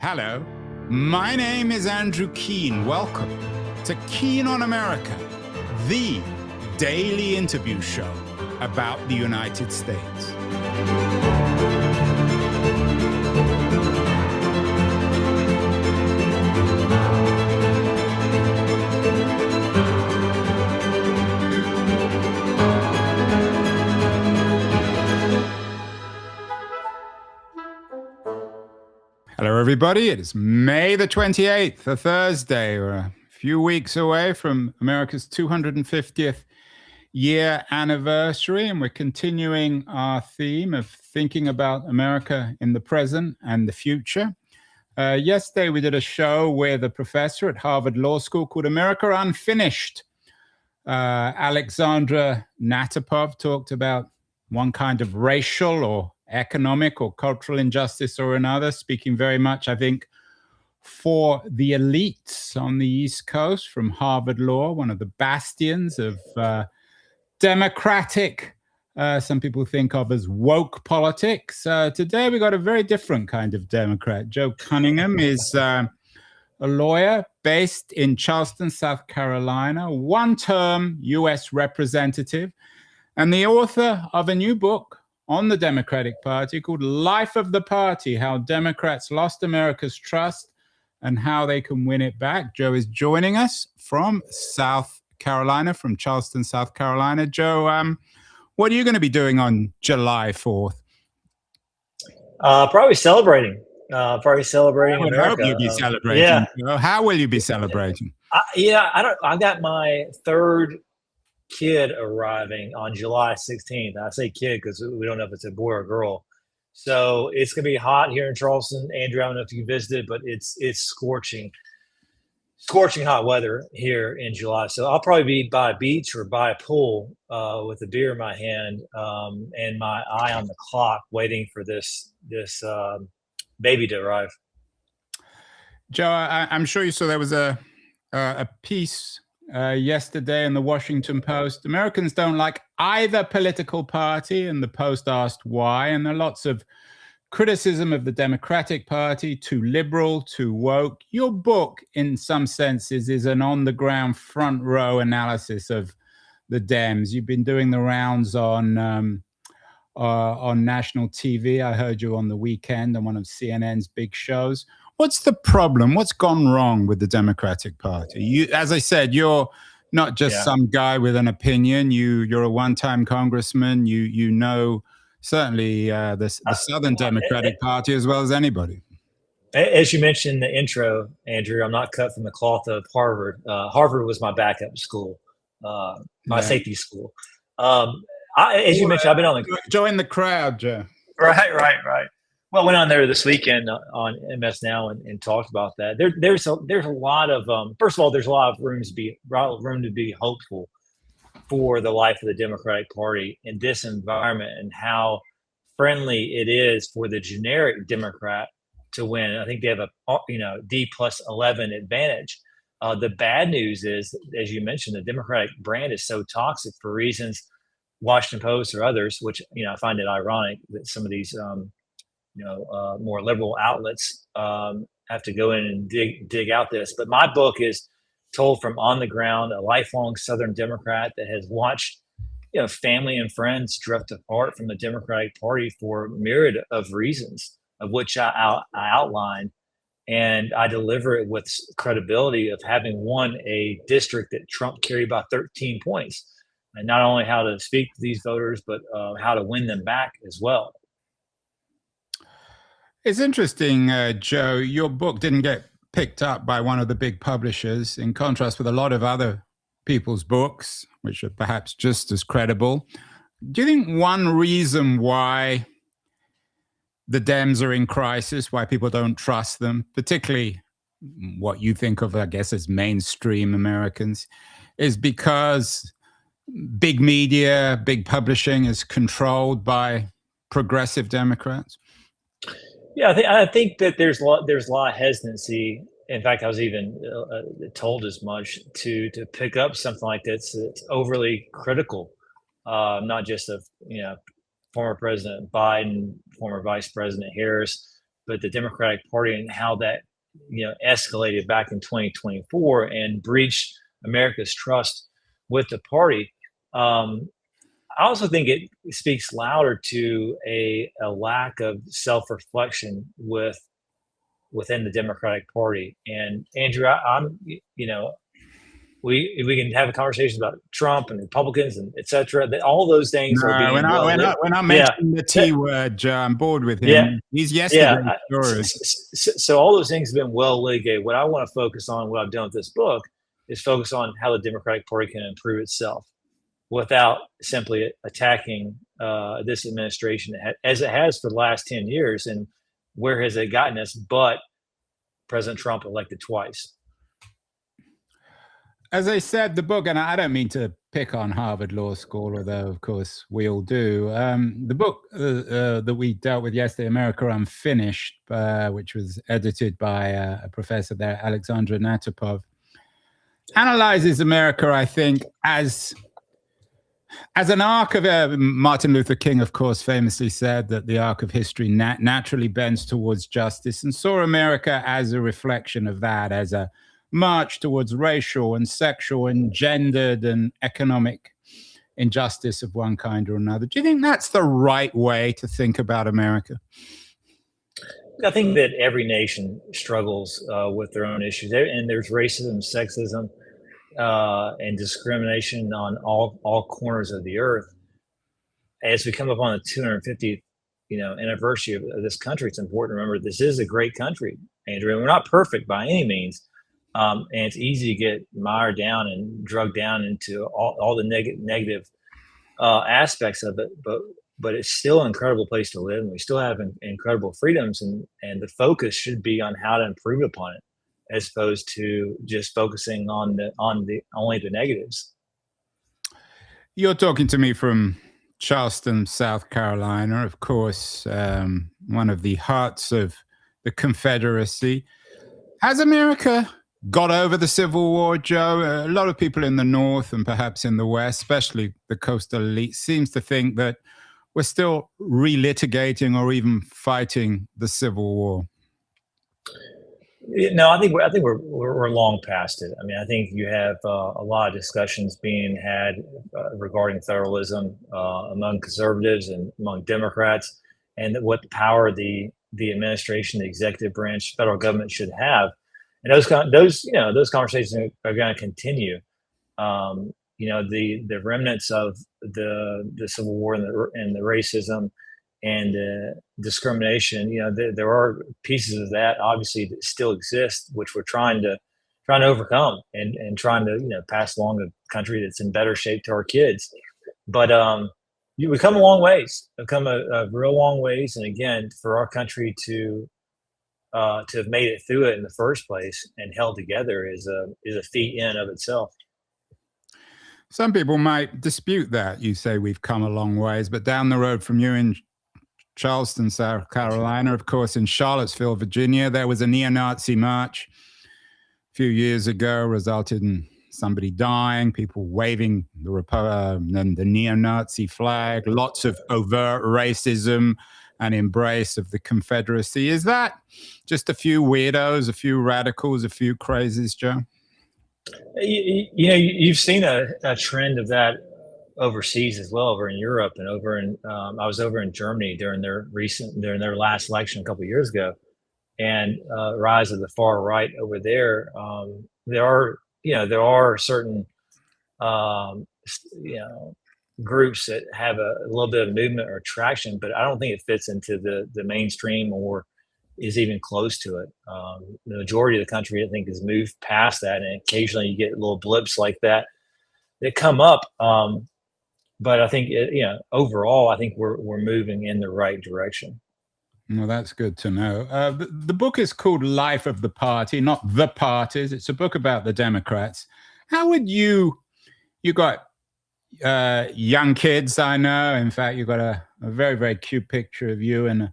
Hello, my name is Andrew Keane. Welcome to Keane on America, the daily interview show about the United States. Hello, everybody. It is May the 28th, a Thursday. We're a few weeks away from America's 250th year anniversary, and we're continuing our theme of thinking about America in the present and the future. Yesterday, we did a show with a professor at Harvard Law School called America Unfinished. Alexandra Natapov talked about one kind of racial or economic or cultural injustice or another, speaking very much, I think, for the elites on the East Coast from Harvard Law, one of the bastions of democratic, some people think of as woke politics. Today, we got a very different kind of Democrat. Joe Cunningham is a lawyer based in Charleston, South Carolina, one-term U.S. representative, and the author of a new book on the Democratic Party called Life of the Party, How Democrats Lost America's Trust and How They Can Win It Back. Joe is joining us from South Carolina, from Charleston, South Carolina. Joe, what are you going to be doing on July 4th? Probably celebrating. I would hope you'd be celebrating. Yeah. Joe. How will you be celebrating? I got my third kid arriving on July 16th. I say kid because we don't know if it's a boy or a girl. So it's going to be hot here in Charleston. Andrew, I don't know if you visited, but it's scorching hot weather here in July. So I'll probably be by a beach or by a pool with a beer in my hand and my eye on the clock waiting for this baby to arrive. Joe, I'm sure you saw there was a piece yesterday in the Washington Post. Americans don't like either political party, and the Post asked why. And there are lots of criticism of the Democratic Party, too liberal, too woke. Your book, in some senses, is an on-the-ground front row analysis of the Dems. You've been doing the rounds on national TV. I heard you on the weekend on one of CNN's big shows. What's the problem? What's gone wrong with the Democratic Party? You, as I said, you're not just some guy with an opinion. You're a one-time congressman. You know certainly the Southern Democratic Party as well as anybody. As you mentioned in the intro, Andrew, I'm not cut from the cloth of Harvard. Harvard was my backup school, my safety school. As you mentioned, I've been on the join the crowd, Joe. Right. Well, I went on there this weekend on MS Now and talked about that. There's a lot of first of all, there's a lot of room to be hopeful for the life of the Democratic Party in this environment and how friendly it is for the generic Democrat to win. I think they have a D+11 advantage. The bad news is, as you mentioned, the Democratic brand is so toxic for reasons Washington Post or others, which I find it ironic that some of these more liberal outlets have to go in and dig out this. But my book is told from on the ground, a lifelong Southern Democrat that has watched family and friends drift apart from the Democratic Party for a myriad of reasons, of which I outline. And I deliver it with credibility of having won a district that Trump carried by 13 points. And not only how to speak to these voters, but how to win them back as well. It's interesting, Joe, your book didn't get picked up by one of the big publishers, in contrast with a lot of other people's books, which are perhaps just as credible. Do you think one reason why the Dems are in crisis, why people don't trust them, particularly what you think of, I guess, as mainstream Americans, is because big media, big publishing is controlled by progressive Democrats? Yeah, I think that there's a lot of hesitancy. In fact, I was even told as much to pick up something like this that's overly critical, not just of former President Biden, former Vice President Harris, but the Democratic Party and how that escalated back in 2024 and breached America's trust with the party. I also think it speaks louder to a lack of self-reflection within the Democratic Party. And Andrew, I'm we can have a conversation about Trump and Republicans and et cetera. That all those things are being when I mention the T word, Joe, I'm bored with him. Yeah, He's yesterday's story. So all those things have been well litigated. What I want to focus on, what I've done with this book, is focus on how the Democratic Party can improve itself without simply attacking this administration as it has for the last 10 years. And where has it gotten us? But President Trump elected twice. As I said, the book, and I don't mean to pick on Harvard Law School, although, of course, we all do. The book that we dealt with yesterday, America Unfinished, which was edited by a professor there, Alexandra Natopov, analyzes America, I think, as an arc of Martin Luther King, of course, famously said that the arc of history naturally bends towards justice, and saw America as a reflection of that, as a march towards racial and sexual and gendered and economic injustice of one kind or another. Do you think that's the right way to think about America? I think that every nation struggles with their own issues, and there's racism, sexism, and discrimination on all corners of the earth. As we come up on the 250th anniversary of this country, it's important to remember this is a great country, Andrew, and we're not perfect by any means. And it's easy to get mired down and drugged down into all the negative aspects of it, but it's still an incredible place to live, and we still have incredible freedoms, and the focus should be on how to improve upon it, as opposed to just focusing on only the negatives. You're talking to me from Charleston, South Carolina, of course, one of the hearts of the Confederacy. Has America got over the Civil War, Joe? A lot of people in the North and perhaps in the West, especially the coastal elite, seems to think that we're still relitigating or even fighting the Civil War. No, I think we're long past it. I mean, I think you have a lot of discussions being had regarding federalism among conservatives and among Democrats, and what power the administration, the executive branch, federal government should have. And those conversations are going to continue. The remnants of the Civil War and the racism and discrimination. There are pieces of that obviously that still exist, which we're trying to overcome and trying to pass along a country that's in better shape to our kids. But we've come a long ways. We've come a real long ways, and again, for our country to have made it through it in the first place and held together is a feat in and of itself. Some people might dispute that. You say we've come a long ways, but down the road from you in Charleston, South Carolina, of course, in Charlottesville, Virginia, there was a neo-Nazi march a few years ago, resulted in somebody dying, people waving the neo-Nazi flag, lots of overt racism and embrace of the Confederacy. Is that just a few weirdos, a few radicals, a few crazies, Joe? You've seen a trend of that overseas as well, over in Europe and I was over in Germany during their last election a couple of years ago, and rise of the far right over there. There are certain groups that have a little bit of movement or traction, but I don't think it fits into the mainstream or is even close to it. The majority of the country, I think, has moved past that, and occasionally you get little blips like that come up. But I think overall, I think we're moving in the right direction. Well, that's good to know. The book is called Life of the Party, not The Parties. It's a book about the Democrats. How would you got young kids, I know. In fact, you've got a very, very cute picture of you and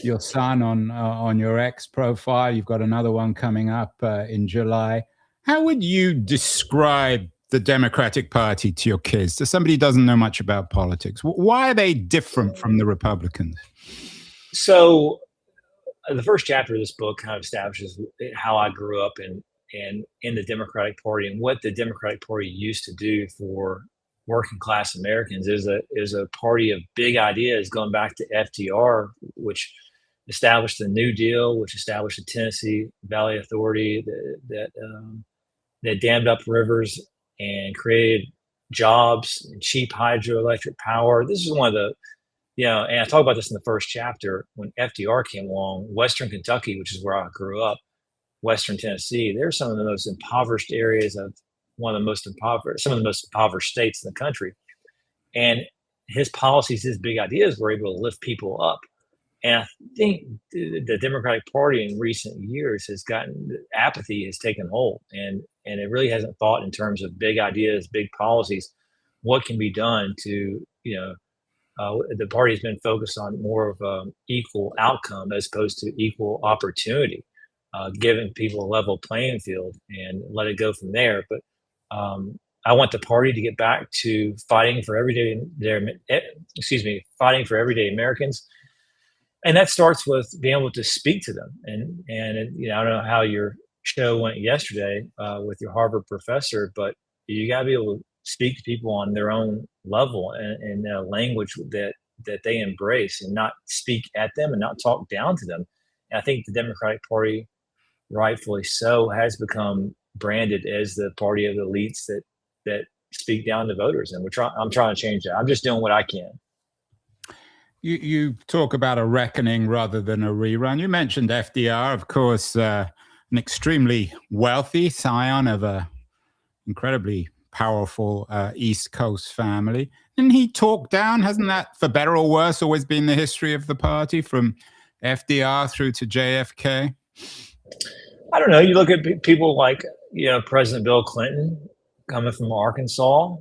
your son on your X profile. You've got another one coming up in July. How would you describe the Democratic Party to your kids, to somebody who doesn't know much about politics? Why are they different from the Republicans? So the first chapter of this book kind of establishes how I grew up in the Democratic Party and what the Democratic Party used to do for working class Americans. Is a party of big ideas going back to FDR, which established the New Deal, which established the Tennessee Valley Authority that dammed up rivers and created jobs and cheap hydroelectric power. This is one of the, and I talk about this in the first chapter. When FDR came along, Western Kentucky, which is where I grew up, Western Tennessee, they're some of the most impoverished areas of some of the most impoverished states in the country. And his policies, his big ideas were able to lift people up. And I think the Democratic Party in recent years apathy has taken hold, and it really hasn't thought in terms of big ideas, big policies, what can be done to, the party's been focused on more of equal outcome as opposed to equal opportunity, giving people a level playing field and let it go from there. But I want the party to get back to fighting for everyday Americans. And that starts with being able to speak to them. And I don't know how your show went yesterday with your Harvard professor, but you got to be able to speak to people on their own level and a language that they embrace, and not speak at them and not talk down to them. And I think the Democratic Party, rightfully so, has become branded as the party of the elites that speak down to voters. And I'm trying to change that. I'm just doing what I can. You talk about a reckoning rather than a rerun. You mentioned FDR, of course, an extremely wealthy scion of a incredibly powerful East Coast family. And he talked down, hasn't that, for better or worse, always been the history of the party from FDR through to JFK? I don't know. You look at people like, President Bill Clinton, coming from Arkansas,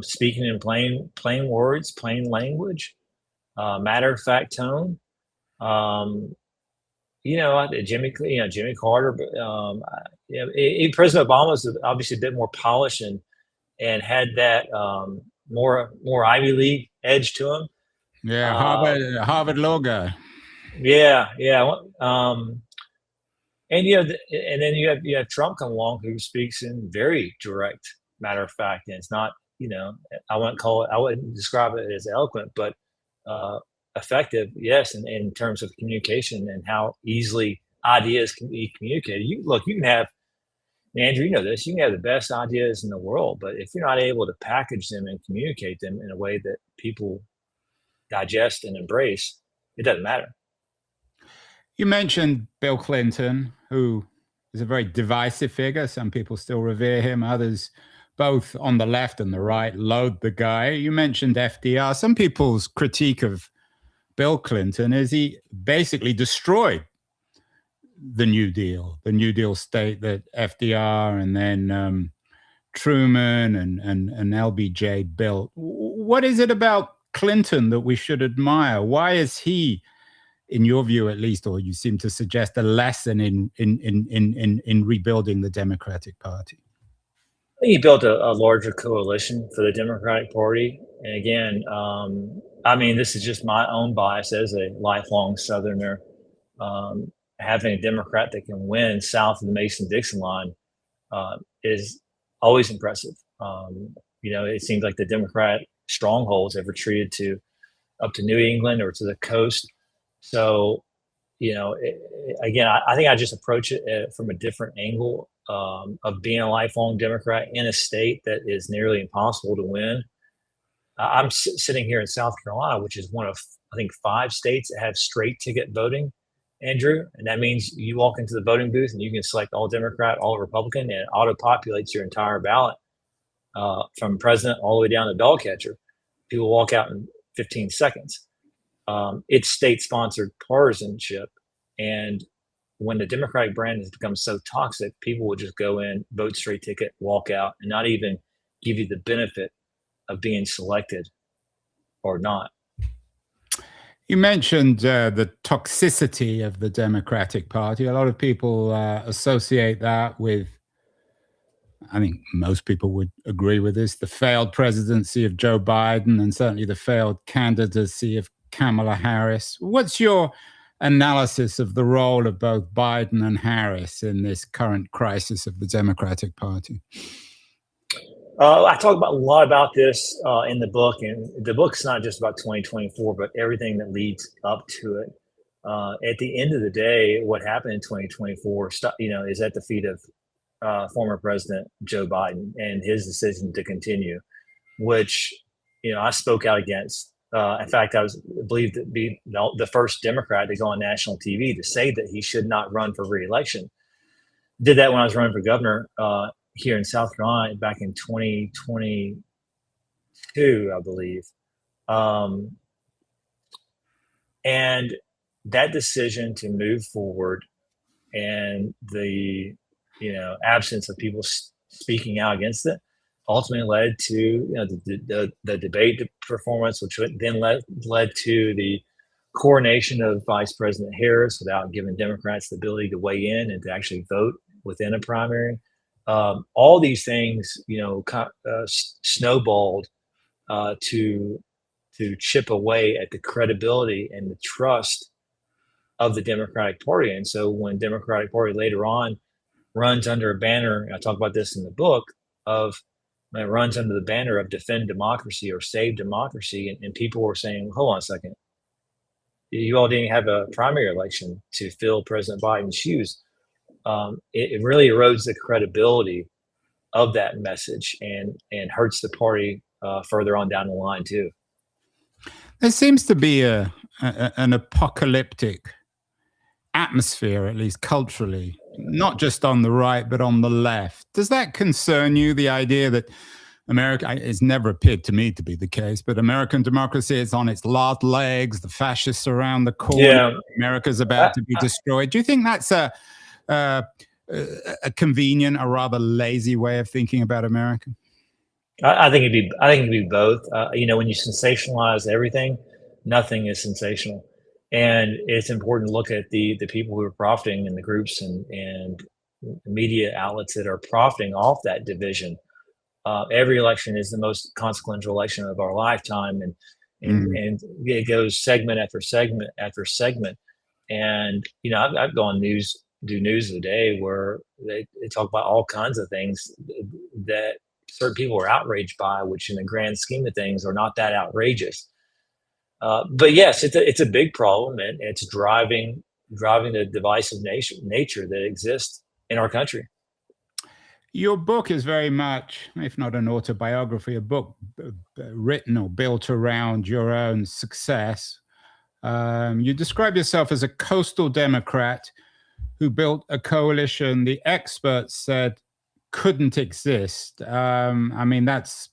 speaking in plain words, plain language. Matter of fact tone. Jimmy Carter. President Obama was obviously a bit more polished and had that more Ivy League edge to him. Yeah, Harvard law guy. Yeah. And then you have Trump come along, who speaks in very direct, matter of fact, and it's not, I wouldn't describe it as eloquent, but effective, yes, in terms of communication and how easily ideas can be communicated. You can have, Andrew, you know this, you can have the best ideas in the world, but if you're not able to package them and communicate them in a way that people digest and embrace, it doesn't matter. You mentioned Bill Clinton, who is a very divisive figure. Some people still revere him. Others, both on the left and the right, loathe the guy. You mentioned FDR. Some people's critique of Bill Clinton is he basically destroyed the New Deal state that FDR and then Truman and LBJ built. What is it about Clinton that we should admire? Why is he, in your view at least, or you seem to suggest, a lesson in rebuilding the Democratic Party? I think he built a larger coalition for the Democratic Party. And again, this is just my own bias as a lifelong Southerner. Having a Democrat that can win south of the Mason-Dixon line is always impressive. It seems like the Democrat strongholds have retreated up to New England or to the coast. So, again, I think I just approach it from a different angle of being a lifelong Democrat in a state that is nearly impossible to win. I'm sitting here in South Carolina, which is one of, I think, 5 states that have straight ticket voting, Andrew. And that means you walk into the voting booth and you can select all Democrat, all Republican, and it auto-populates your entire ballot from president all the way down to dog catcher. People walk out in 15 seconds. It's state-sponsored partisanship. And when the Democratic brand has become so toxic, people will just go in, vote straight ticket, walk out, and not even give you the benefit of being selected or not. You mentioned the toxicity of the Democratic Party. A lot of people associate that with, I think most people would agree with this, the failed presidency of Joe Biden and certainly the failed candidacy of Kamala Harris. What's your analysis of the role of both Biden and Harris in this current crisis of the Democratic Party? I talk about a lot about this in the book, and the book's not just about 2024, but everything that leads up to it. At the end of the day, what happened in 2024, is at the feet of former President Joe Biden and his decision to continue, which I spoke out against. In fact, I was believed to be the first Democrat to go on national TV to say that he should not run for re-election. Did that when I was running for governor here in South Carolina back in 2022, I believe. And that decision to move forward and the absence of people speaking out against it ultimately led to the debate performance, which then led to the coronation of Vice President Harris without giving Democrats the ability to weigh in and to actually vote within a primary. All these things, snowballed to chip away at the credibility and the trust of the Democratic Party. And so when Democratic Party later on runs under a banner, I talk about this in the book, runs under the banner of defend democracy or save democracy, and people were saying, hold on a second, you all didn't have a primary election to fill President Biden's shoes. It really erodes the credibility of that message and hurts the party further on down the line too. There seems to be an apocalyptic atmosphere, at least culturally, not just on the right, but on the left. Does that concern you, the idea that America, it's never appeared to me to be the case, but American democracy is on its last legs, the fascists are around the corner, America's about to be destroyed? Do you think that's a convenient, or rather lazy way of thinking about America? I think it'd be both. When you sensationalize everything, nothing is sensational. And it's important to look at the people who are profiting and the groups and media outlets that are profiting off that division. Every election is the most consequential election of our lifetime, and it goes segment after segment after segment. And I've gone do news of the day where they talk about all kinds of things that certain people are outraged by, which in the grand scheme of things are not that outrageous. But yes, it's a big problem, and it's driving the divisive nature that exists in our country. Your book is very much, if not an autobiography, a book written or built around your own success. You describe yourself as a coastal Democrat who built a coalition the experts said couldn't exist. That's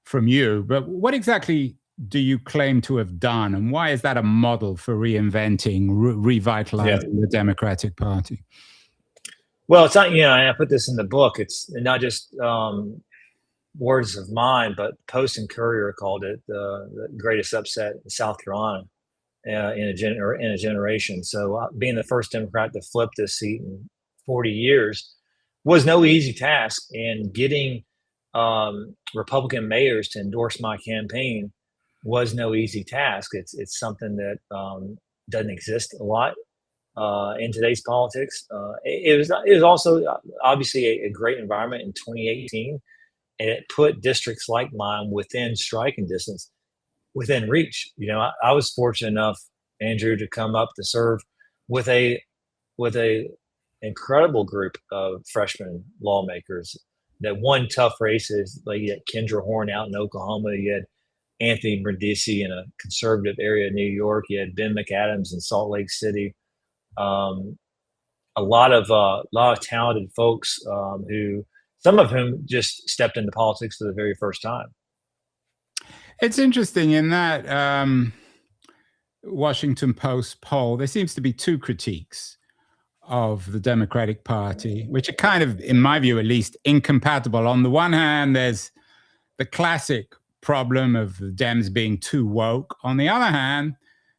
from you, but what exactly do you claim to have done, and why is that a model for reinventing, revitalizing the Democratic Party? Well, it's not, I put this in the book. It's not just words of mine, but Post and Courier called it the greatest upset in South Carolina in a generation. So being the first Democrat to flip this seat in 40 years was no easy task, and getting Republican mayors to endorse my campaign was no easy task. It's something that doesn't exist a lot in today's politics. It was also obviously a great environment in 2018, and it put districts like mine within striking distance, within reach. I was fortunate enough, Andrew, to come up to serve with a incredible group of freshman lawmakers that won tough races. Like you had Kendra Horn out in Oklahoma, you had Anthony Brindisi in a conservative area of New York, you had Ben McAdams in Salt Lake City. A lot of talented folks who, some of whom just stepped into politics for the very first time. It's interesting in that Washington Post poll, there seems to be two critiques of the Democratic Party, which are kind of, in my view at least, incompatible. On the one hand, there's the classic problem of the Dems being too woke. On the other hand,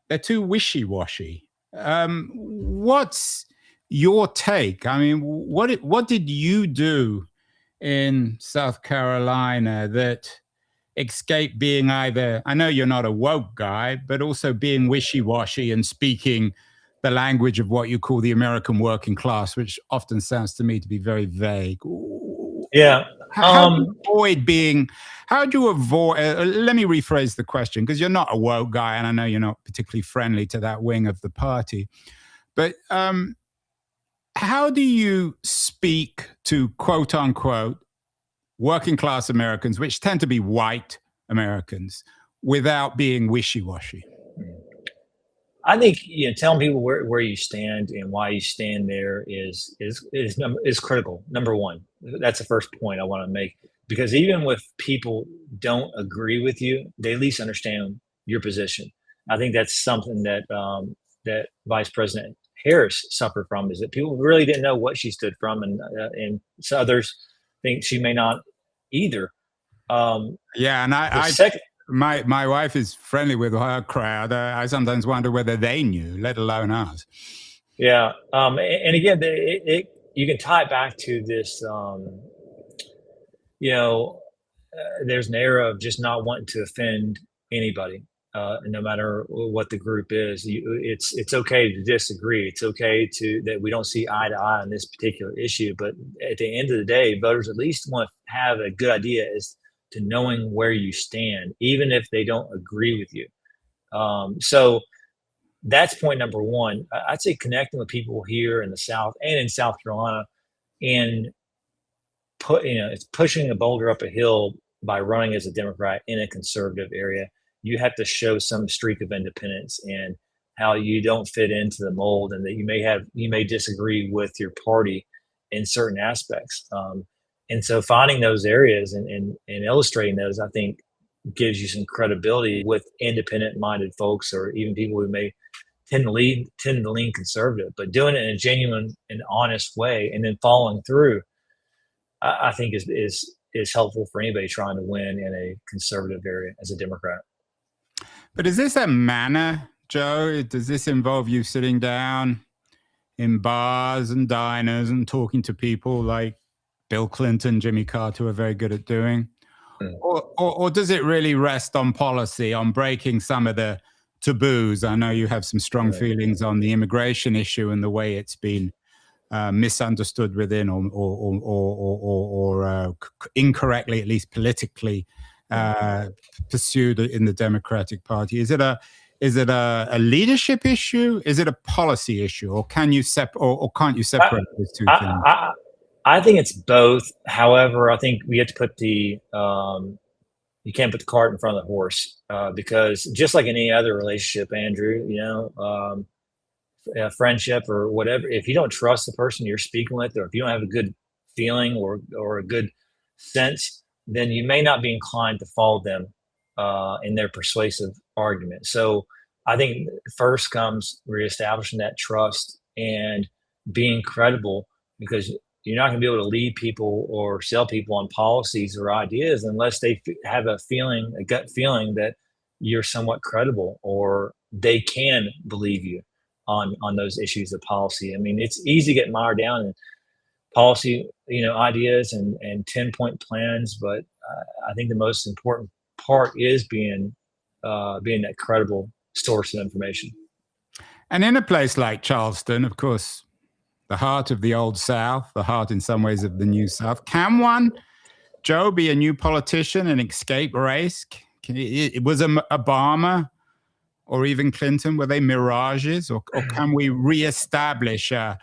they're too wishy-washy. What's your take? What did you do in South Carolina that escaped being either, I know you're not a woke guy, but also being wishy-washy and speaking the language of what you call the American working class, which often sounds to me to be very vague. Yeah. How do you avoid being, how do you avoid, let me rephrase the question, because you're not a woke guy, and I know you're not particularly friendly to that wing of the party, but how do you speak to quote unquote working class Americans, which tend to be white Americans, without being wishy-washy? I think telling people where you stand and why you stand there is critical. Number one, that's the first point I want to make, because even if people don't agree with you, they at least understand your position. I think that's something that that Vice President Harris suffered from, is that people really didn't know what she stood from, and so others think she may not either. Yeah, and my wife is friendly with her crowd. I sometimes wonder whether they knew, let alone us. Yeah, and again, you can tie it back to this. There's an era of just not wanting to offend anybody, no matter what the group is. It's okay to disagree. It's okay that we don't see eye to eye on this particular issue. But at the end of the day, voters at least want to have a good idea as to knowing where you stand, even if they don't agree with you. So that's point number one. I'd say connecting with people here in the South and in South Carolina, and it's pushing a boulder up a hill by running as a Democrat in a conservative area. You have to show some streak of independence and how you don't fit into the mold, and that you may disagree with your party in certain aspects. And so finding those areas and illustrating those, I think, gives you some credibility with independent minded folks, or even people who may tend to lean conservative, but doing it in a genuine and honest way, and then following through, I think is helpful for anybody trying to win in a conservative area as a Democrat. But is this a manner, Joe? Does this involve you sitting down in bars and diners and talking to people like Bill Clinton, Jimmy Carter are very good at doing? Or does it really rest on policy, on breaking some of the taboos? I know you have some strong feelings on the immigration issue and the way it's been misunderstood within, or incorrectly, at least politically, pursued in the Democratic Party. Is it a leadership issue? Is it a policy issue, or can you or can't you separate those two things? I think it's both. However, I think we have to put you can't put the cart in front of the horse, because just like in any other relationship, Andrew, a friendship or whatever, if you don't trust the person you're speaking with, or if you don't have a good feeling or a good sense, then you may not be inclined to follow them in their persuasive argument. So I think first comes reestablishing that trust and being credible, because you're not going to be able to lead people or sell people on policies or ideas unless they have a gut feeling that you're somewhat credible, or they can believe you on those issues of policy. I mean, it's easy to get mired down in policy, ideas and 10-point plans, but I think the most important part is being that credible source of information. And in a place like Charleston, of course, the heart of the old South, the heart in some ways of the new South, can one, Joe, be a new politician, an escape race? Was Obama or even Clinton, were they mirages, or can we reestablish a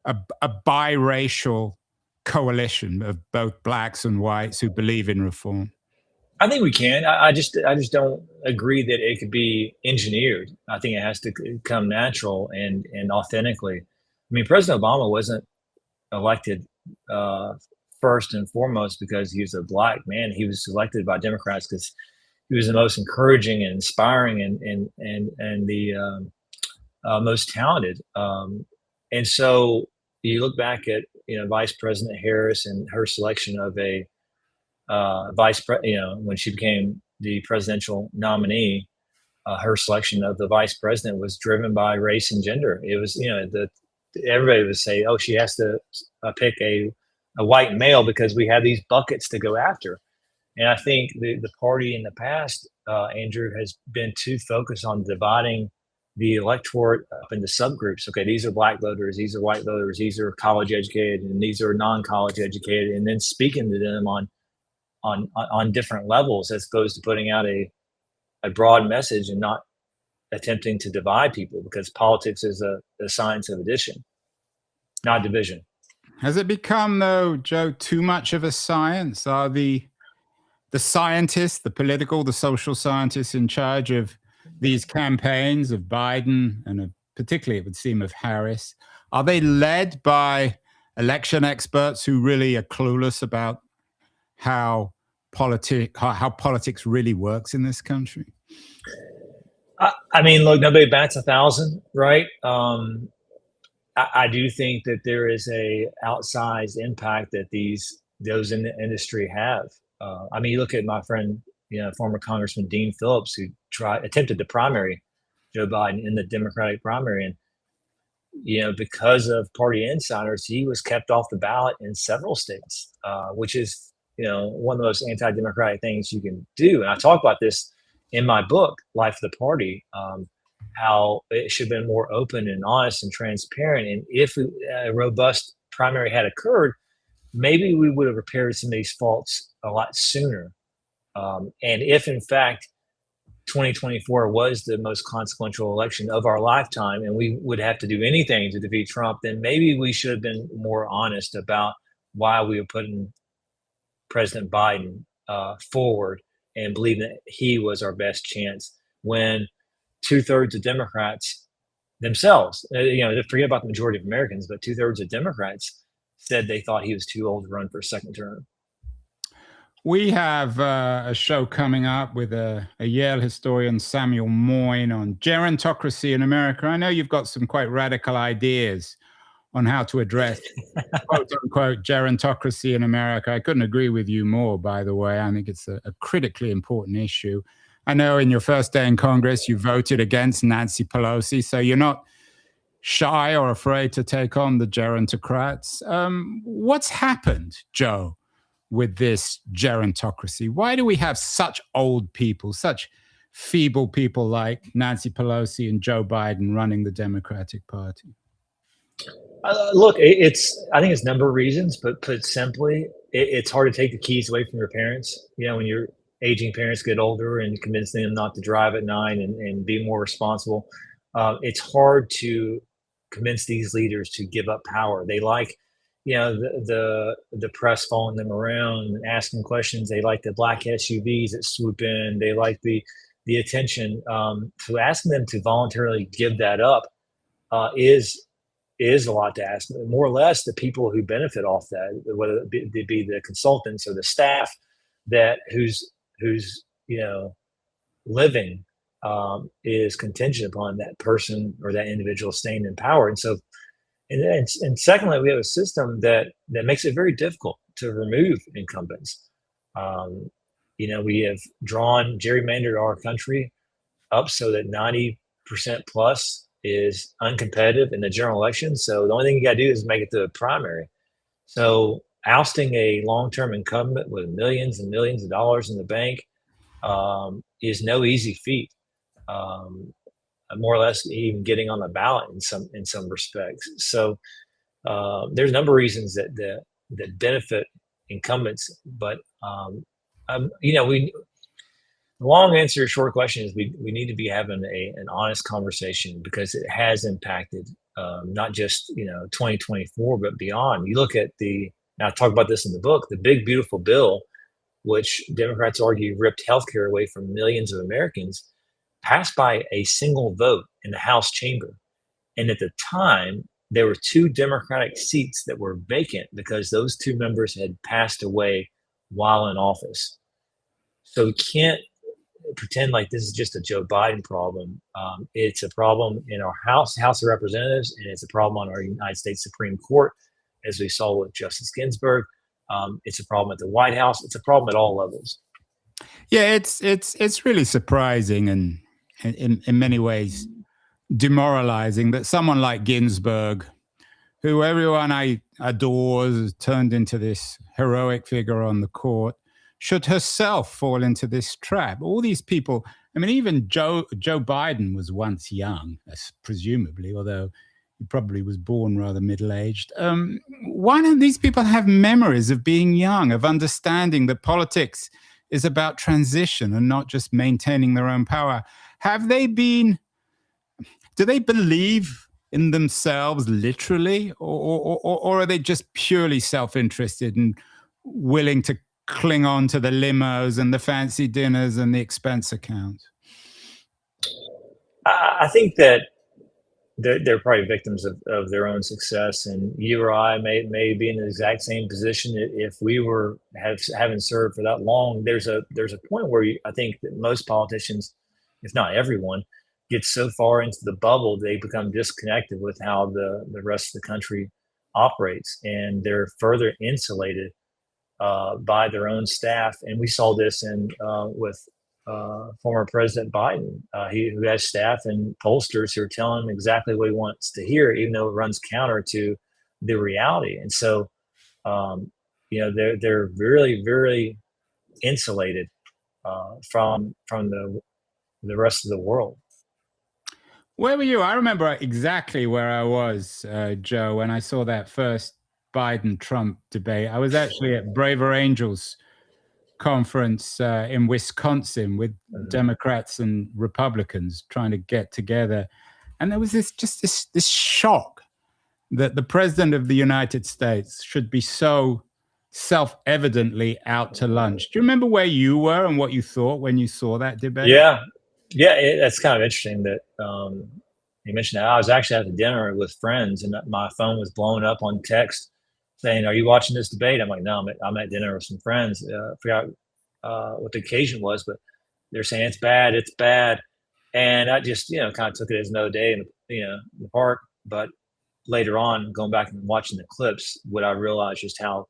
biracial coalition of both blacks and whites who believe in reform? I think we can. I just don't agree that it could be engineered. I think it has to come natural and authentically. I mean, President Obama wasn't elected first and foremost because he was a black man. He was elected by Democrats because he was the most encouraging and inspiring and the most talented. And so you look back at Vice President Harris and her selection of a when she became the presidential nominee, her selection of the vice president was driven by race and gender. It was everybody would say, oh, she has to pick a white male because we have these buckets to go after. And I think the party in the past, Andrew, has been too focused on dividing the electorate up into subgroups. Okay, these are black voters, these are white voters, these are college educated, and these are non-college educated, and then speaking to them on different levels, as opposed to putting out a broad message and not attempting to divide people, because politics is a science of addition, not division. Has it become, though, Joe, too much of a science? Are the scientists, the political, the social scientists in charge of these campaigns of Biden and particularly, it would seem, of Harris, are they led by election experts who really are clueless about how politics really works in this country? I mean, look, nobody bats 1,000, right? I do think that there is a outsized impact that those in the industry have. I mean, you look at my friend, former Congressman Dean Phillips, who attempted to primary Joe Biden in the Democratic primary, and because of party insiders, he was kept off the ballot in several states, which is one of the most anti-democratic things you can do. And I talk about this in my book, Life of the Party, how it should have been more open and honest and transparent. And if a robust primary had occurred, maybe we would have repaired some of these faults a lot sooner. And if, in fact, 2024 was the most consequential election of our lifetime, and we would have to do anything to defeat Trump, then maybe we should have been more honest about why we were putting President Biden forward and believing that he was our best chance, when 2/3 of Democrats themselves, forget about the majority of Americans, but 2/3 of Democrats said they thought he was too old to run for a second term. We have a show coming up with a Yale historian, Samuel Moyne, on gerontocracy in America. I know you've got some quite radical ideas on how to address quote unquote gerontocracy in America. I couldn't agree with you more, by the way. I think it's a critically important issue. I know in your first day in Congress, you voted against Nancy Pelosi, so you're not shy or afraid to take on the gerontocrats. What's happened, Joe, with this gerontocracy? Why do we have such old people, such feeble people like Nancy Pelosi and Joe Biden running the Democratic Party? Look, I think it's a number of reasons, but put simply, it's hard to take the keys away from your parents. When your aging parents get older and convince them not to drive at night and be more responsible, it's hard to convince these leaders to give up power. They like, the press following them around, asking questions. They like the black SUVs that swoop in. They like the attention. So asking them to voluntarily give that up is a lot to ask. More or less, the people who benefit off that, whether it be the consultants or the staff who's living is contingent upon that person or that individual staying in power. And so, and secondly, we have a system that makes it very difficult to remove incumbents. We have gerrymandered our country up so that 90% plus is uncompetitive in the general election. So the only thing you got to do is make it to a primary. So ousting a long-term incumbent with millions and millions of dollars in the bank is no easy feat. More or less, even getting on the ballot in some respects. So there's a number of reasons that benefit incumbents, but the long answer to your short question is we need to be having an honest conversation, because it has impacted not just 2024 but beyond. You look at and I talk about this in the book, the big beautiful bill, which Democrats argue ripped healthcare away from millions of Americans, passed by a single vote in the House chamber. And at the time, there were 2 Democratic seats that were vacant because those 2 members had passed away while in office. So we can't pretend like this is just a Joe Biden problem. It's a problem in our House of Representatives, and it's a problem on our United States Supreme Court, as we saw with Justice Ginsburg. It's a problem at the White House. It's a problem at all levels. Yeah, it's really surprising and in many ways demoralizing that someone like Ginsburg, who everyone adores, turned into this heroic figure on the court, should herself fall into this trap. All these people I mean, even Joe Biden was once young, presumably, although he probably was born rather middle-aged. Why don't these people have memories of being young, of understanding that politics is about transition and not just maintaining their own power? Have they been? Do they believe in themselves literally, or are they just purely self-interested and willing to cling on to the limos and the fancy dinners and the expense accounts? I think that they're probably victims of their own success, and you or I may be in the exact same position if we haven't served for that long. There's a point where I think that most politicians, if not everyone, gets so far into the bubble they become disconnected with how the rest of the country operates, and they're further insulated by their own staff. And we saw this with former President Biden, who has staff and pollsters who are telling him exactly what he wants to hear, even though it runs counter to the reality. And so, they're really, very insulated from the rest of the world. Where were you? I remember exactly where I was, Joe, when I saw that first Biden-Trump debate. I was actually at Braver Angels conference in Wisconsin with Democrats and Republicans trying to get together. And there was this shock that the president of the United States should be so self-evidently out to lunch. Do you remember where you were and what you thought when you saw that debate? Yeah. That's kind of interesting that you mentioned that. I was actually at the dinner with friends, and my phone was blowing up on text saying, "Are you watching this debate?" I'm like, "No, I'm at dinner with some friends." I forgot what the occasion was, but they're saying it's bad, and I just kind of took it as another day in the park. But later on, going back and watching the clips, what I realized just how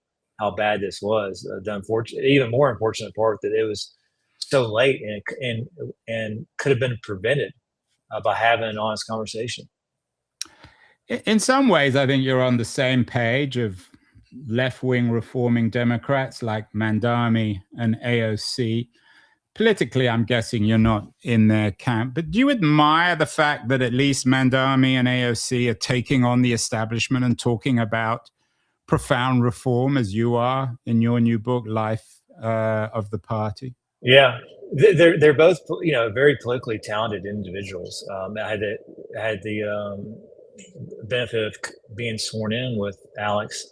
bad this was. The even more unfortunate part that it was so late and could have been prevented by having an honest conversation. In some ways, I think you're on the same page of left-wing reforming Democrats like Mandami and AOC. Politically, I'm guessing you're not in their camp, but do you admire the fact that at least Mandami and AOC are taking on the establishment and talking about profound reform as you are in your new book, Life of the Party? Yeah, they're both very politically talented individuals. I had the benefit of being sworn in with Alex,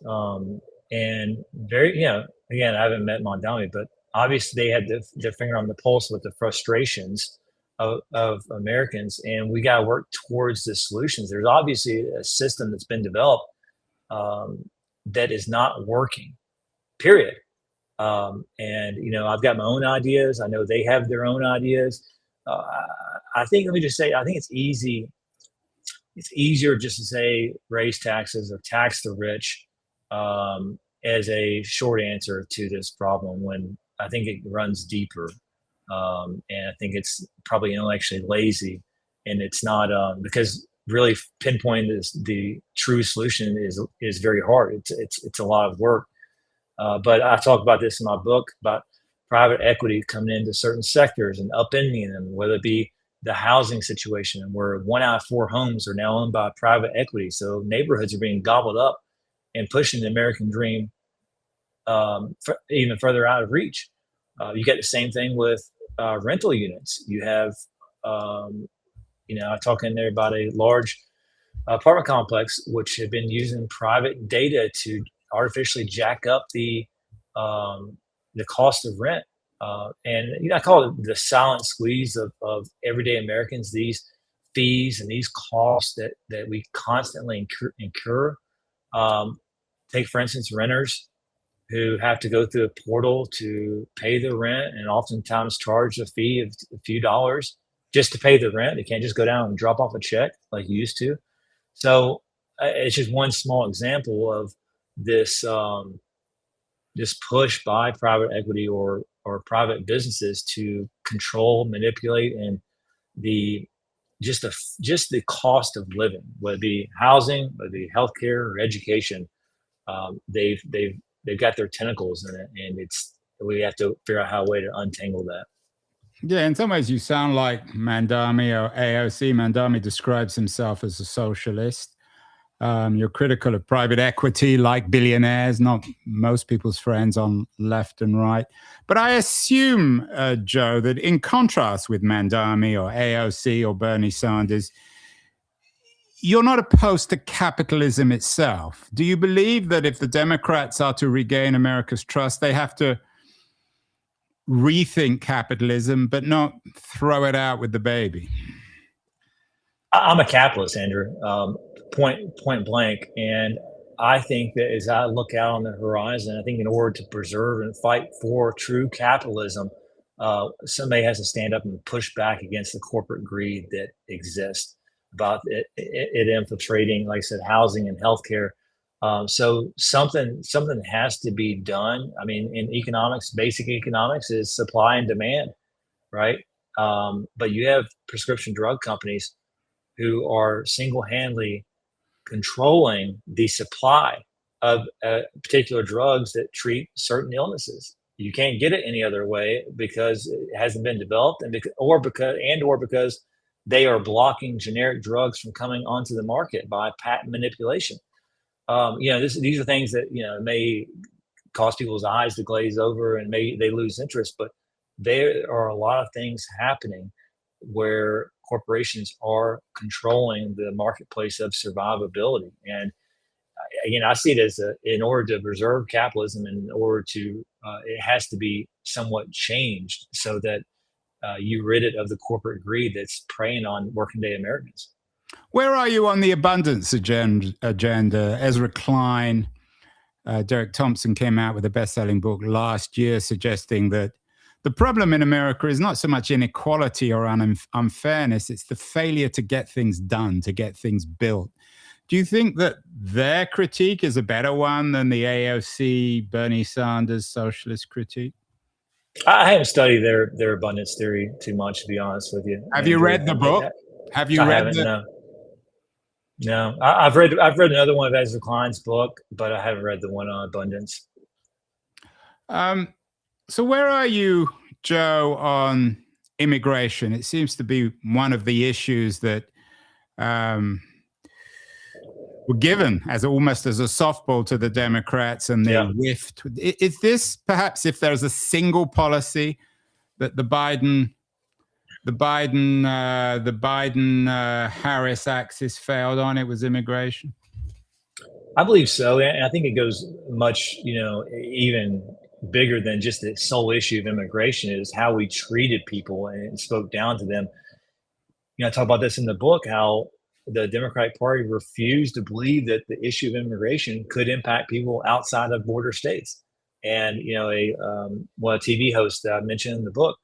and very again, I haven't met Mondami, but obviously they had their finger on the pulse with the frustrations of Americans, and we got to work towards the solutions. There's obviously a system that's been developed that is not working. Period. And I've got my own ideas. I know they have their own ideas. I think, let me just say, I think it's easy. It's easier just to say raise taxes or tax the rich as a short answer to this problem, when I think it runs deeper. And I think it's probably intellectually lazy, and it's not because really pinpointing the true solution is very hard. It's a lot of work. But I talk about this in my book about private equity coming into certain sectors and upending them, whether it be the housing situation, where 1 out of 4 homes are now owned by private equity. So neighborhoods are being gobbled up and pushing the American dream even further out of reach. You get the same thing with rental units. You have, I talk in there about a large apartment complex which have been using private data to artificially jack up the cost of rent. And I call it the silent squeeze of everyday Americans, these fees and these costs that we constantly incur. Take, for instance, renters who have to go through a portal to pay the rent and oftentimes charge a fee of a few dollars just to pay the rent. They can't just go down and drop off a check like you used to. So it's just one small example of this this push by private equity or private businesses to control, manipulate, and just the cost of living, whether it be housing, whether it be healthcare or education. They've got their tentacles in it, and we have to figure out how a way to untangle that. Yeah, in some ways you sound like Mandami or AOC. Mandami describes himself as a socialist. You're critical of private equity, like billionaires, not most people's friends on left and right. But I assume, Joe, that in contrast with Mandami or AOC or Bernie Sanders, you're not opposed to capitalism itself. Do you believe that if the Democrats are to regain America's trust, they have to rethink capitalism, but not throw it out with the baby? I'm a capitalist, Andrew, point blank, and I think that as I look out on the horizon, I think in order to preserve and fight for true capitalism, somebody has to stand up and push back against the corporate greed that exists about it infiltrating, like I said, housing and healthcare. So something has to be done. I mean, in economics, basic economics is supply and demand, right? But you have prescription drug companies who are single-handedly controlling the supply of particular drugs that treat certain illnesses. You can't get it any other way because it hasn't been developed, and because they are blocking generic drugs from coming onto the market by patent manipulation. These are things that may cause people's eyes to glaze over and maybe they lose interest, but there are a lot of things happening where corporations are controlling the marketplace of survivability. And again, I see it as in order to preserve capitalism, in order to it has to be somewhat changed so that you rid it of the corporate greed that's preying on working day Americans. Where are you on the abundance agenda? Ezra Klein, Derek Thompson came out with a best-selling book last year suggesting that the problem in America is not so much inequality or unfairness, it's the failure to get things done, to get things built. Do you think that their critique is a better one than the AOC, Bernie Sanders socialist critique? I haven't studied their abundance theory too much, to be honest with you. Have you read the book? Have you read it? No. I've read another one of Ezra Klein's book, but I haven't read the one on abundance. So where are you, Joe, on immigration? It seems to be one of the issues that were given as almost as a softball to the Democrats, and they whiffed. Is this perhaps, if there's a single policy that the Biden Harris axis failed on, it was immigration? I believe so, and I think it goes much, even bigger than just the sole issue of immigration. Is how we treated people and spoke down to them. I talk about this in the book, how the Democratic Party refused to believe that the issue of immigration could impact people outside of border states. And a TV host that I mentioned in the book,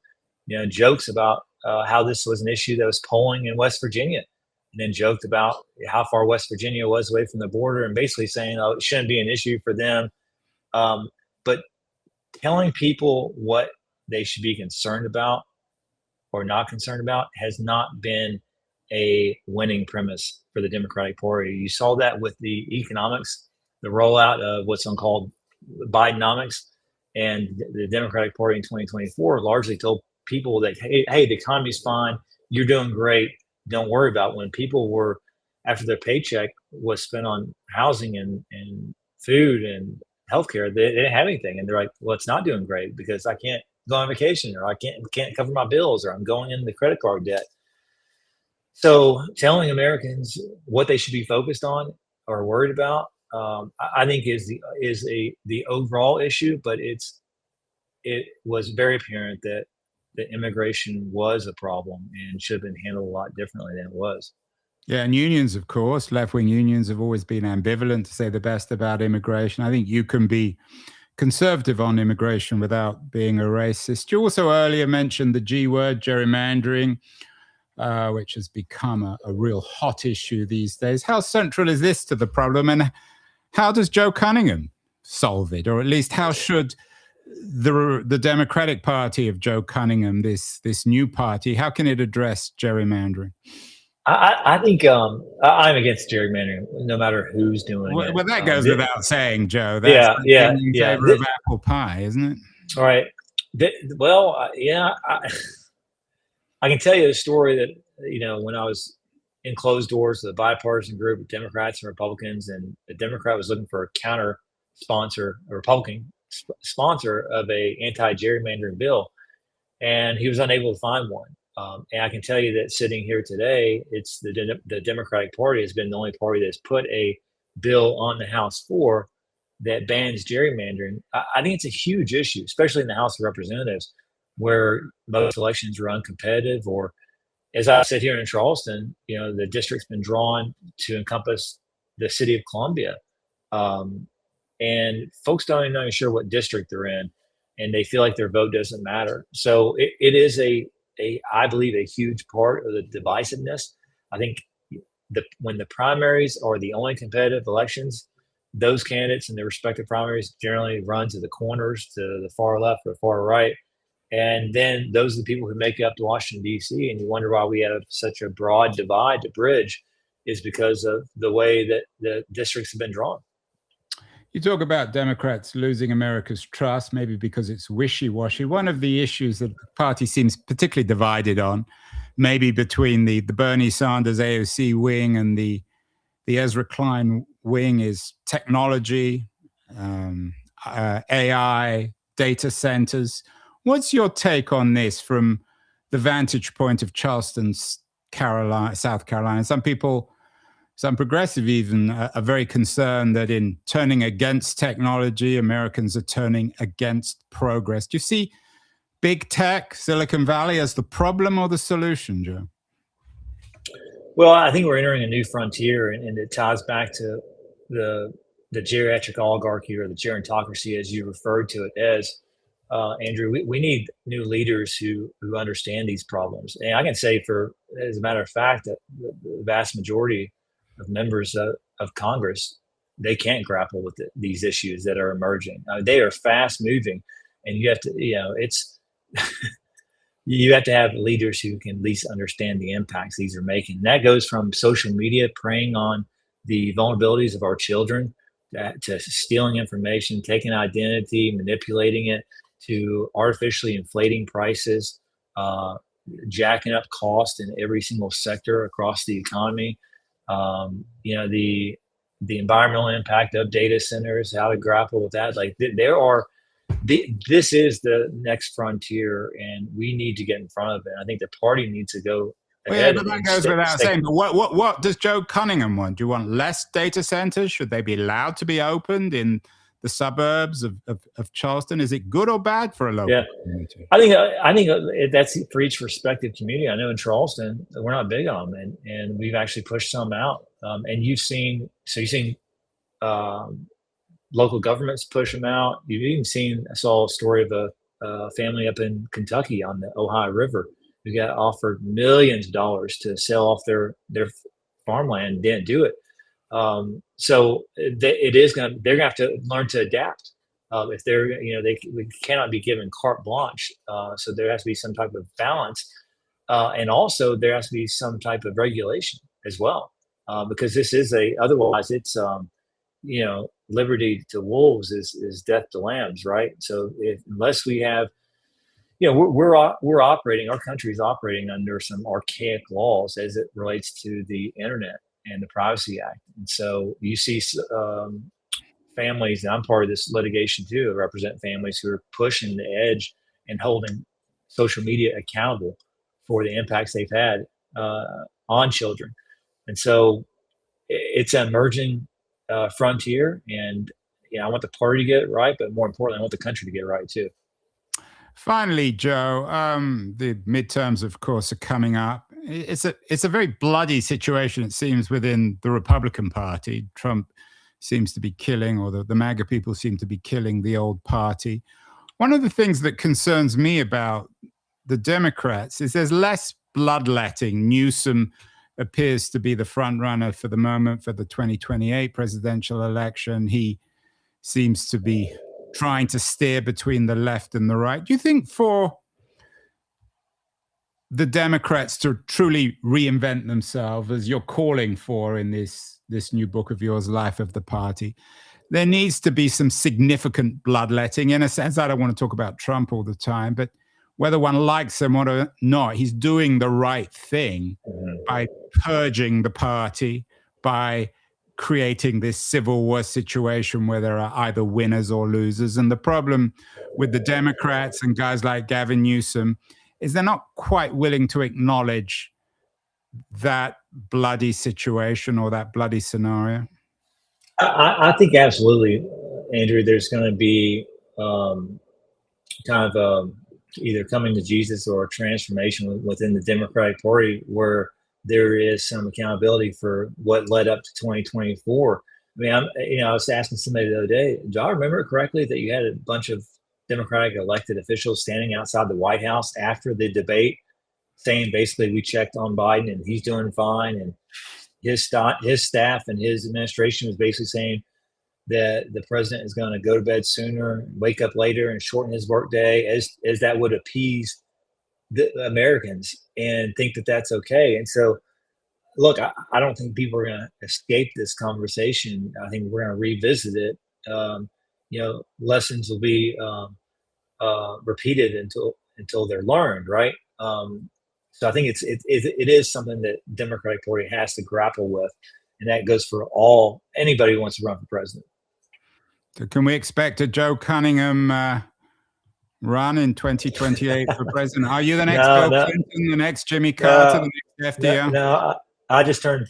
jokes about how this was an issue that was polling in West Virginia, and then joked about how far West Virginia was away from the border, and basically saying, "Oh, it shouldn't be an issue for them." But telling people what they should be concerned about or not concerned about has not been a winning premise for the Democratic Party. You saw that with the economics, the rollout of what's called Bidenomics, and the Democratic Party in 2024 largely told people that, hey, the economy's fine, you're doing great, don't worry about it. When people were, after their paycheck was spent on housing and food and healthcare, they didn't have anything, and they're like, well, it's not doing great because I can't go on vacation, or I can't cover my bills, or I'm going into credit card debt. So telling Americans what they should be focused on or worried about, I think is the overall issue. But it was very apparent that immigration was a problem and should have been handled a lot differently than it was. Yeah, and unions, of course, left-wing unions have always been ambivalent, to say the best, about immigration. I think you can be conservative on immigration without being a racist. You also earlier mentioned the G word, gerrymandering, which has become a real hot issue these days. How central is this to the problem, and how does Joe Cunningham solve it? Or at least how should the Democratic Party of Joe Cunningham, this new party, how can it address gerrymandering? I think I'm against gerrymandering, no matter who's doing it. Well, that goes without saying, Joe. That's in favor of apple pie, isn't it? All right. I can tell you a story that, when I was in closed doors, the bipartisan group of Democrats and Republicans, and the Democrat was looking for a counter sponsor, a Republican sponsor of a anti-gerrymandering bill, and he was unable to find one. And I can tell you that sitting here today, it's the Democratic Party has been the only party that's put a bill on the House floor that bans gerrymandering. I think it's a huge issue, especially in the House of Representatives, where most elections are uncompetitive. Or, as I said here in Charleston, the district's been drawn to encompass the city of Columbia, and folks don't even know sure what district they're in, and they feel like their vote doesn't matter. So it is I believe, a huge part of the divisiveness. I think when the primaries are the only competitive elections, those candidates in their respective primaries generally run to the corners, to the far left or far right. And then those are the people who make up Washington, D.C. And you wonder why we have such a broad divide to bridge, is because of the way that the districts have been drawn. You talk about Democrats losing America's trust, maybe because it's wishy-washy. One of the issues that the party seems particularly divided on, maybe between the Bernie Sanders AOC wing and the Ezra Klein wing, is technology, AI, data centers. What's your take on this from the vantage point of Charleston, South Carolina? Some progressive even are very concerned that in turning against technology, Americans are turning against progress. Do you see big tech, Silicon Valley, as the problem or the solution, Joe? Well, I think we're entering a new frontier, and it ties back to the geriatric oligarchy, or the gerontocracy, as you referred to it as. Andrew, we need new leaders who understand these problems. And I can say, as a matter of fact, that the vast majority of members of Congress, they can't grapple with these issues that are emerging. They are fast moving, and you have to, it's you have to have leaders who can at least understand the impacts these are making. And that goes from social media preying on the vulnerabilities of our children, to stealing information, taking identity, manipulating it, to artificially inflating prices, jacking up cost in every single sector across the economy. The environmental impact of data centers, how to grapple with that. Like this is the next frontier, and we need to get in front of it. I think the party needs to go ahead. Yeah, but that goes without saying. But what does Joe Cunningham want? Do you want less data centers? Should they be allowed to be opened in the suburbs of Charleston? Is it good or bad for a local community? I think that's for each respective community. I know in Charleston, we're not big on them, and we've actually pushed some out. And you've seen local governments push them out. You've even I saw a story of a family up in Kentucky on the Ohio River who got offered millions of dollars to sell off their farmland and didn't do it. So they're gonna have to learn to adapt. If we cannot be given carte blanche. So there has to be some type of balance, and also there has to be some type of regulation as well, because this is otherwise it's liberty to wolves is death to lambs, right? So unless we have, we're operating, our country's operating under some archaic laws as it relates to the internet and the Privacy Act. And so you see families, and I'm part of this litigation too, represent families who are pushing the edge and holding social media accountable for the impacts they've had on children. And so it's an emerging frontier, and I want the party to get it right, but more importantly, I want the country to get it right too. Finally, Joe, the midterms, of course, are coming up. It's a very bloody situation, it seems, within the Republican Party. Trump seems to be killing, or the MAGA people seem to be killing the old party. One of the things that concerns me about the Democrats is there's less bloodletting. Newsom appears to be the front runner for the moment for the 2028 presidential election. He seems to be trying to steer between the left and the right. Do you think for the Democrats to truly reinvent themselves, as you're calling for in this new book of yours, Life of the Party, there needs to be some significant bloodletting? In a sense, I don't want to talk about Trump all the time, but whether one likes him or not, he's doing the right thing by purging the party, by creating this civil war situation where there are either winners or losers. And the problem with the Democrats and guys like Gavin Newsom is they're not quite willing to acknowledge that bloody situation or that bloody scenario. I think absolutely, Andrew. There's going to be kind of either coming to Jesus or a transformation within the Democratic Party where there is some accountability for what led up to 2024. I mean, I was asking somebody the other day, do I remember correctly that you had a bunch of Democratic elected officials standing outside the White House after the debate saying basically we checked on Biden and he's doing fine, and his staff and his administration was basically saying that the president is going to go to bed sooner, wake up later, and shorten his workday, as that would appease the Americans and think that that's okay. And so, look, I don't think people are going to escape this conversation. I think we're going to revisit it. Lessons will be repeated until they're learned, right? So I think it is something that Democratic Party has to grapple with, and that goes for anybody who wants to run for president. So can we expect a Joe Cunningham run in 2028 for president? Are you the next Bill Clinton, the next Jimmy Carter, the next FDR? No, I just turned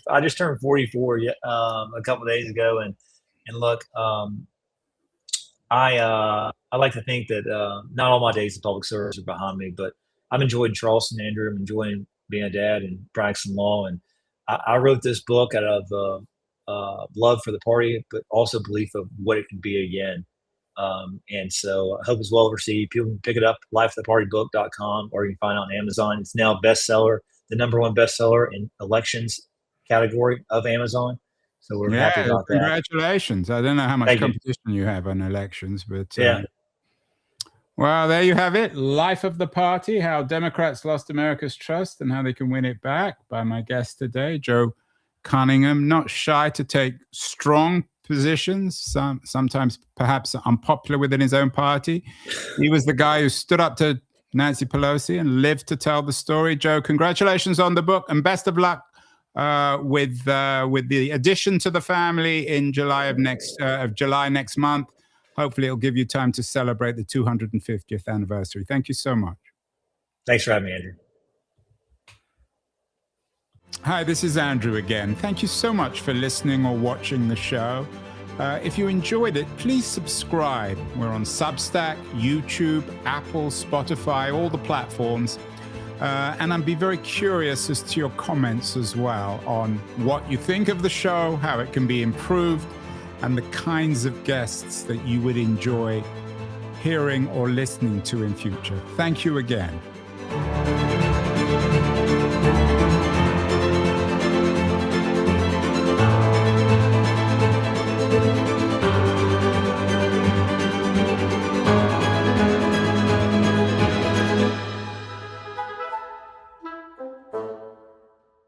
44 a couple of days ago, and look, I like to think that not all my days of public service are behind me, but I've enjoyed Charleston, Andrew. I'm enjoying being a dad and practicing law, and I wrote this book out of love for the party, but also belief of what it can be again. And so I hope it's well received. People can pick it up, lifeofthepartybook.com, or you can find it on Amazon. It's now bestseller, the #1 bestseller in elections category of Amazon. So we're happy about that. Congratulations. I don't know how much competition you have on elections, but yeah. Well, there you have it. Life of the Party, How Democrats Lost America's Trust and How They Can Win It Back, by my guest today, Joe Cunningham. Not shy to take strong positions, sometimes perhaps unpopular within his own party. He was the guy who stood up to Nancy Pelosi and lived to tell the story. Joe, congratulations on the book, and best of luck with the addition to the family in July next month. Hopefully it'll give you time to celebrate the 250th anniversary. Thank you so much. Thanks for having me, Andrew. Hi, this is Andrew again. Thank you so much for listening or watching the show. If you enjoyed it, please subscribe. We're on Substack, YouTube, Apple, Spotify, all the platforms. And I'd be very curious as to your comments as well on what you think of the show, how it can be improved, and the kinds of guests that you would enjoy hearing or listening to in future. Thank you again.